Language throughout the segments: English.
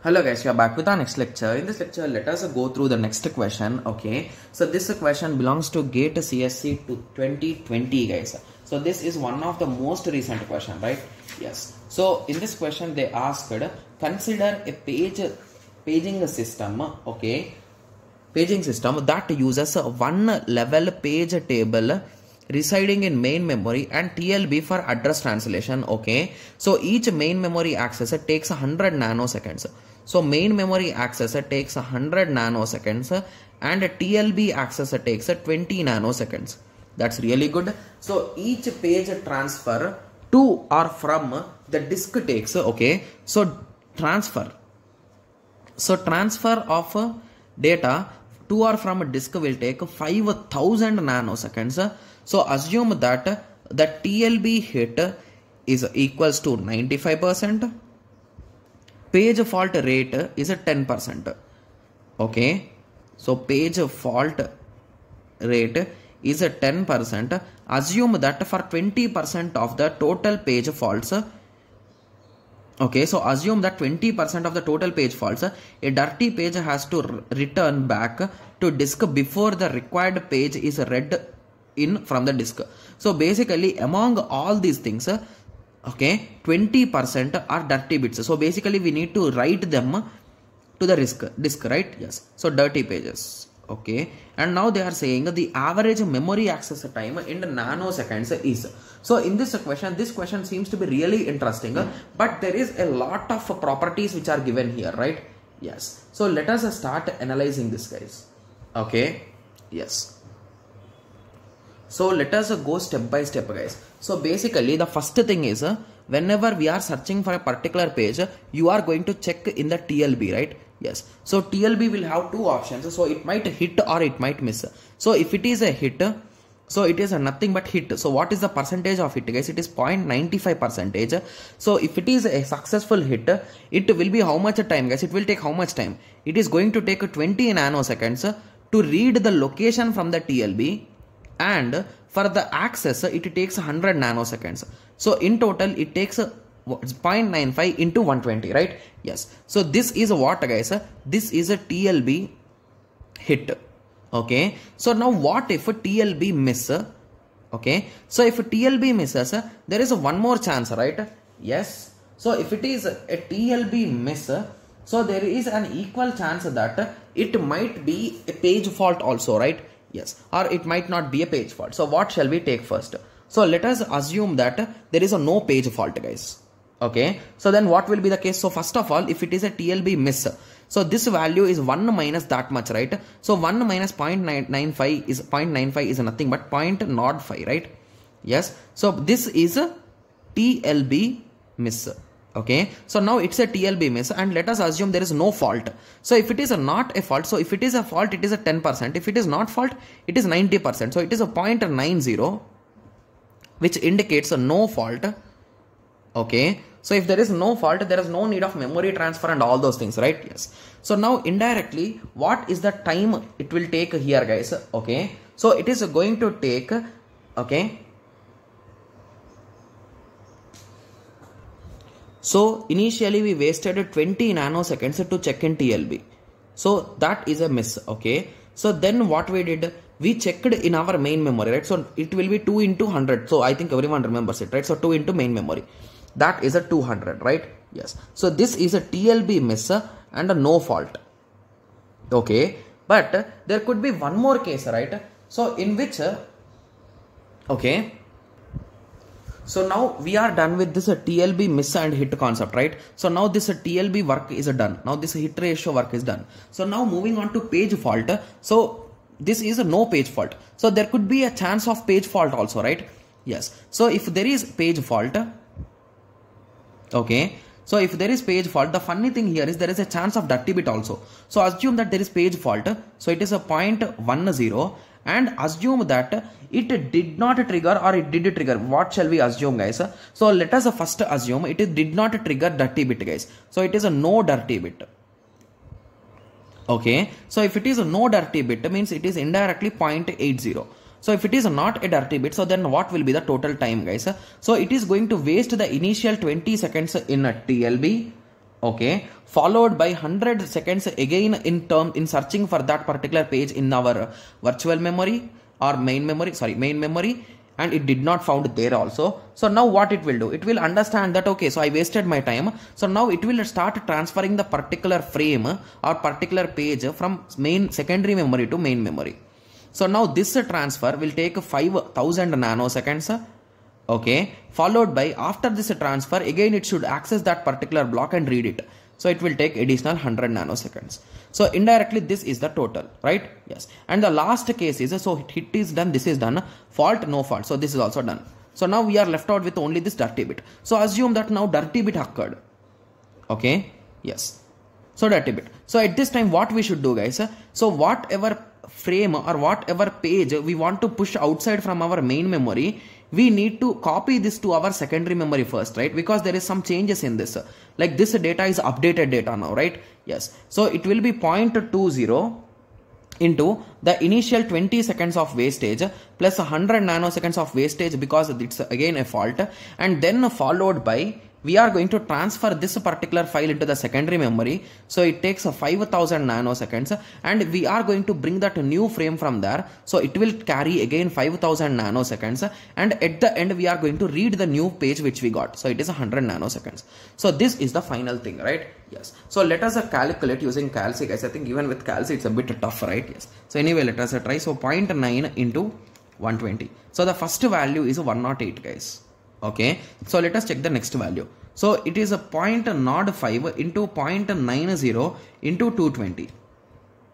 Hello guys, we are back with our next lecture. In this lecture, let us go through the next question. Okay, so this question belongs to GATE CSC to 2020 guys. So this is one of the most recent question, right? Yes. So in this question they asked, consider a paging system, okay, paging system that uses one level page table residing in main memory and TLB for address translation. Okay, so each main memory access takes 100 nanoseconds. So main memory access takes 100 nanoseconds and TLB access takes 20 nanoseconds. That's really good. So each page transfer to or from the disk takes, okay, so transfer of data to or from a disk will take 5000 nanoseconds. So assume that the TLB hit is equals to 95%. Page fault rate is 10%. Okay, so page fault rate is 10%. Assume that for 20% of the total page faults, okay, so assume that 20% of the total page faults, a dirty page has to return back to disk before the required page is read in from the disk. So basically among all these things, okay, 20% are dirty bits. So basically we need to write them to the disk, right? Yes. So dirty pages. Okay. And now they are saying the average memory access time in nanoseconds is. So in this question seems to be really interesting, but there is a lot of properties which are given here, right? Yes. So let us start analyzing this, guys. Okay. Yes. So let us go step by step, guys. So basically the first thing is, whenever we are searching for a particular page, you are going to check in the TLB, right? Yes. So TLB will have two options. So it might hit or it might miss. So if it is a hit, so it is a nothing but hit. So what is the percentage of it, guys? It is 0.95%. So if it is a successful hit, it will be how much time, guys? It will take how much time? It is going to take 20 nanoseconds to read the location from the TLB, and for the access it takes 100 nanoseconds. So in total it takes 0.95 into 120, right? Yes. So this is what, guys? This is a TLB hit. Okay. So now what if a TLB miss? Okay. So if a TLB misses, there is one more chance, right? Yes. So if it is a TLB miss, so there is an equal chance that it might be a page fault also, right? Yes, or it might not be a page fault. So what shall we take first? So let us assume that there is a no page fault, guys. Okay, so then what will be the case? So first of all, if it is a TLB miss, so this value is 1 minus that much, right? So 1 minus 0.95 is 0.95 is nothing but 0.05, right? Yes, so this is a TLB miss. Okay, so now it's a TLB miss, and let us assume there is no fault. So if it is not a fault, so if it is a fault, it is a 10%. If it is not fault, it is 90%. So it is a 0.90, which indicates a no fault. Okay, so if there is no fault, there is no need of memory transfer and all those things, right? Yes. So now indirectly, what is the time it will take here, guys? Okay, so it is going to take, okay, so initially we wasted 20 nanoseconds to check in TLB. So that is a miss. Okay. So then what we did, we checked in our main memory, right? So it will be 2 into 100. So I think everyone remembers it, right? So 2 into main memory. That is a 200, right? Yes. So this is a TLB miss and a no fault. Okay. But there could be one more case, right? So in which, okay, so now we are done with this TLB miss and hit concept, right? So now this TLB work is done. Now this hit ratio work is done. So now moving on to page fault. So this is a no page fault. So there could be a chance of page fault also, right? Yes. So if there is page fault, okay, so if there is page fault, the funny thing here is there is a chance of dirty bit also. So assume that there is page fault. So it is a 0.10, and assume that it did not trigger or it did trigger. What shall we assume, guys? So let us first assume it did not trigger dirty bit, guys. So it is a no dirty bit. Okay. So if it is a no dirty bit, means it is indirectly 0.80. So if it is not a dirty bit, so then what will be the total time, guys? So it is going to waste the initial 20 seconds in a TLB. okay, followed by 100 seconds again in searching for that particular page in our virtual memory or main memory, and it did not found there also. So now what it will do, it will understand that okay, so I wasted my time, so now it will start transferring the particular frame or particular page from secondary memory to main memory. So now this transfer will take 5000 nanoseconds, okay, followed by after this transfer again it should access that particular block and read it. So it will take additional 100 nanoseconds. So indirectly this is the total, right? Yes. And the last case is, so hit is done, this is done, fault, no fault. So this is also done. So now we are left out with only this dirty bit. So assume that now dirty bit occurred. Okay. Yes. So dirty bit. So at this time what we should do, guys? So whatever frame or whatever page we want to push outside from our main memory, we need to copy this to our secondary memory first, right? Because there is some changes in this. Like this data is updated data now, right? Yes. So it will be 0.20 into the initial 20 seconds of wastage plus 100 nanoseconds of wastage because it's again a fault, and then followed by we are going to transfer this particular file into the secondary memory. So it takes 5000 nanoseconds and we are going to bring that new frame from there. So it will carry again 5000 nanoseconds, and at the end we are going to read the new page which we got. So it is 100 nanoseconds. So this is the final thing, right? Yes. So let us calculate using calc, guys. I think even with calc it's a bit tough, right? Yes. So anyway, let us try. So 0.9 into 120. So the first value is 108, guys. Okay, so let us check the next value. So it is a 0.05 into 0.90 into 220.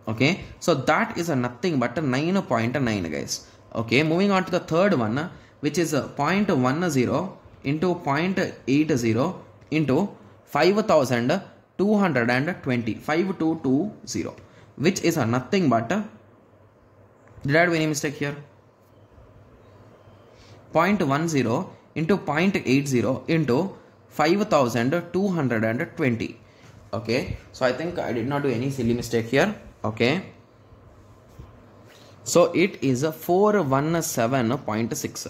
Okay, so that is a nothing but a 9.9, guys. Okay, moving on to the third one, which is a 0.10 into 0.80 into 5220, 5220, which is a nothing but did I do any mistake here? 0.10 into 0.80 into 5220. Okay, so I think I did not do any silly mistake here. Okay, so it is a 417.6.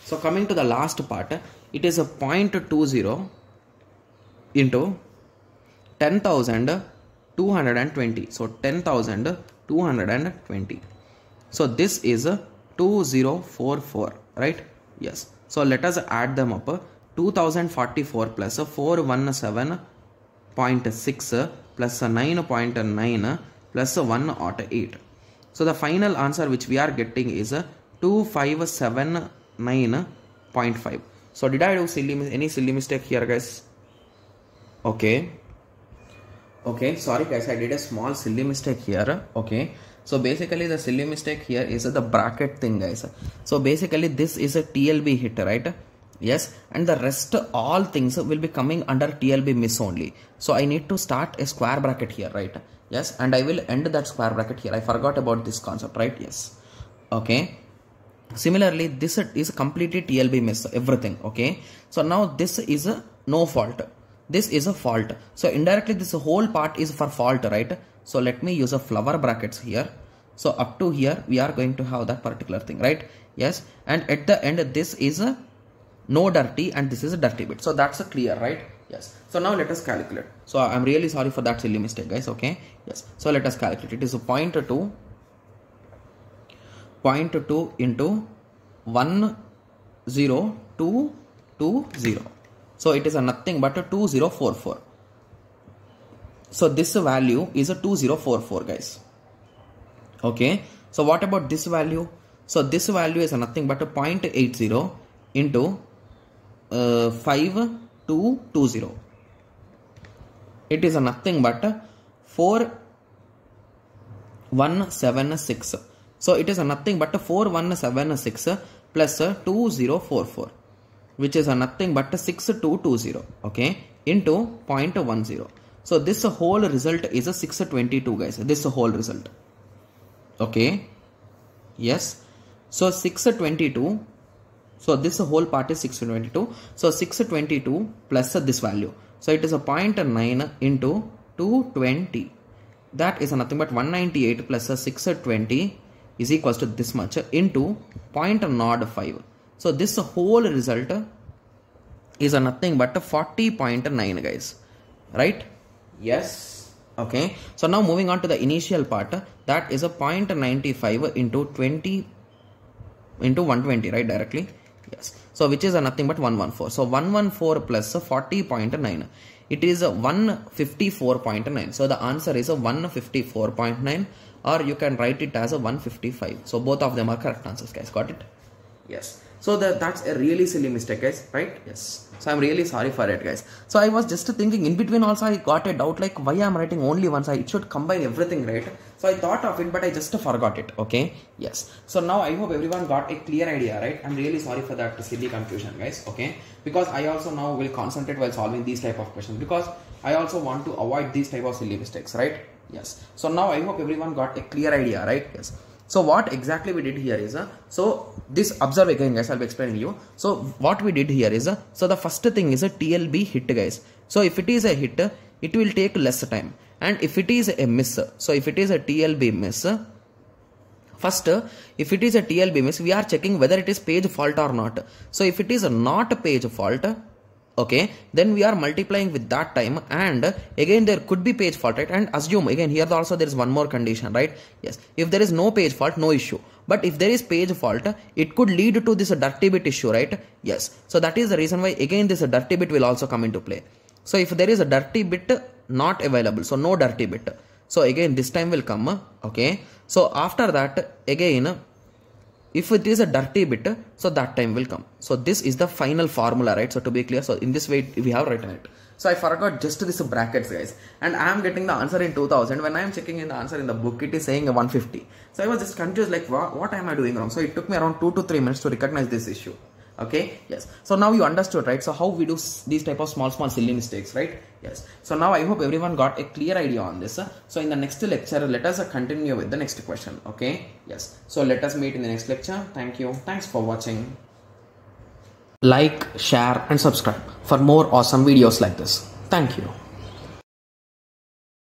So coming to the last part, it is a 0.20 into 10,220. So 10,220. So this is a 2044, right? Yes. So let us add them up. 2044 plus 417.6 plus 9.9 plus 108. So the final answer which we are getting is 2579.5. So did I do any silly mistake here, guys? Okay. Okay, sorry guys, I did a small silly mistake here. Okay. So basically the silly mistake here is the bracket thing, guys. So basically this is a TLB hit, right? Yes, and the rest all things will be coming under TLB miss only. So I need to start a square bracket here, right? Yes, and I will end that square bracket here. I forgot about this concept, right? Yes. Okay. Similarly, this is completely TLB miss, everything. Okay. So now this is a no fault. This is a fault. So indirectly this whole part is for fault, right? So let me use a flower brackets here. So up to here we are going to have that particular thing, right? Yes, and at the end this is a no dirty and this is a dirty bit. So that's a clear, right? Yes. So now let us calculate. So I'm really sorry for that silly mistake, guys. Okay. Yes. So let us calculate. It is a 0.2 into 10220. So it is a nothing but a 2044. So this value is a 2044, guys. Okay. So what about this value? So this value is a nothing but a 0.80 into 5220. It is a nothing but 4176. So it is a nothing but 4176 plus 2044, which is a nothing but 6220. Okay, into 0.10. So this whole result is a 622, guys. This whole result. Okay. Yes. So 622. So this whole part is 622. So 622 plus this value. So it is a 0.9 into 220. That is nothing but 198 plus 620 is equals to this much into 0.05. So this whole result is a nothing but 40.9, guys. Right? Yes. Okay. So now moving on to the initial part, that is a 0.95 into 20 into 120, right? Directly. Yes. So which is nothing but 114. So 114 plus 40.9. It is 154.9. So the answer is 154.9, or you can write it as 155. So both of them are correct answers, guys. Got it? Yes. So that's a really silly mistake, guys, right? Yes. So I'm really sorry for it, guys. So I was just thinking in between also I got a doubt like why I'm writing only one side. It should combine everything, right? So I thought of it, but I just forgot it. Okay. Yes. So now I hope everyone got a clear idea, right? I'm really sorry for that silly confusion, guys. Okay. Because I also now will concentrate while solving these type of questions, because I also want to avoid these type of silly mistakes, right? Yes. So now I hope everyone got a clear idea, right? Yes. So what exactly we did here is, so this observe again, guys, I'll be explaining you. So what we did here is, so the first thing is a TLB hit, guys. So if it is a hit, it will take less time. And if it is a miss, so if it is a TLB miss, first, if it is a TLB miss, we are checking whether it is page fault or not. So if it is not a page fault, okay, then we are multiplying with that time, and again there could be page fault, right? And assume again here also there is one more condition, right? Yes, if there is no page fault, no issue, but if there is page fault, it could lead to this dirty bit issue, right? Yes, so that is the reason why again this dirty bit will also come into play. So if there is a dirty bit not available, so no dirty bit, so again this time will come. Okay, so after that again if it is a dirty bit, so that time will come. So this is the final formula, right? So to be clear, so in this way we have written it. So I forgot just this brackets, guys, and I am getting the answer in 2000. When I am checking in the answer in the book, it is saying 150. So I was just confused, like what am I doing wrong? So it took me around 2 to 3 minutes to recognize this issue. Okay, yes. So now you understood, right? So how we do these type of small silly mistakes, right? Yes. So now I hope everyone got a clear idea on this. So in the next lecture, let us continue with the next question. Okay, yes. So let us meet in the next lecture. Thank you. Thanks for watching. Like, share and subscribe for more awesome videos like this. Thank you.